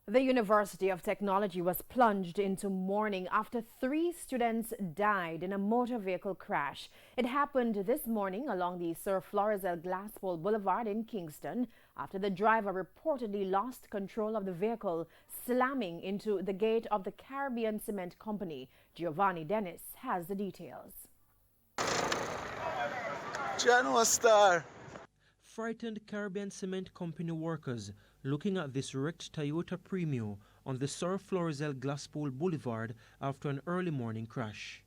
The University of Technology was plunged into mourning after 3 students died in a motor vehicle crash. It happened this morning along the Sir Florizel Glaspole Boulevard in Kingston after the driver reportedly lost control of the vehicle, slamming into the gate of the Caribbean Cement Company. Giovanni Dennis has the details. John Star. Frightened Caribbean Cement Company workers looking at this wrecked Toyota Premio on the Sir Florizel Glaspole Boulevard after an early morning crash.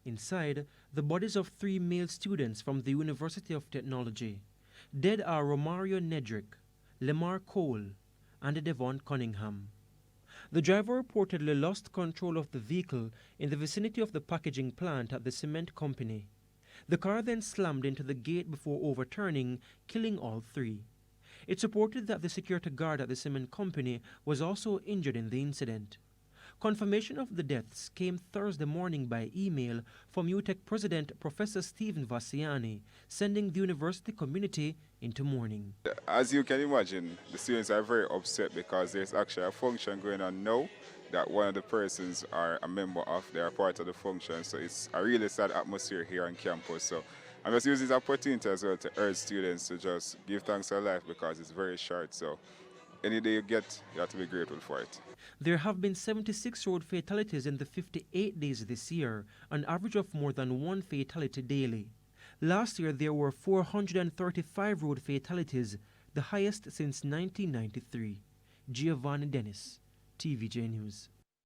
Inside, the bodies of 3 male students from the University of Technology. Dead are Romario Nedrick, Lemar Cole, and Devon Cunningham. The driver reportedly lost control of the vehicle in the vicinity of the packaging plant at the cement company. The car then slammed into the gate before overturning, killing all 3. It's reported that the security guard at the cement company was also injured in the incident. Confirmation of the deaths came Thursday morning by email from Utech President Professor Stephen Vassiani, sending the university community into mourning. As you can imagine, the students are very upset because there's actually a function going on now that one of the persons are a member of. They are part of the function, so it's a really sad atmosphere here on campus. So I'm just using this opportunity as well to urge students to just give thanks to life because it's very short. So any day you get, you have to be grateful for it. There have been 76 road fatalities in the 58 days this year, an average of more than 1 fatality daily. Last year there were 435 road fatalities, the highest since 1993. Giovanni Dennis, TVJ News.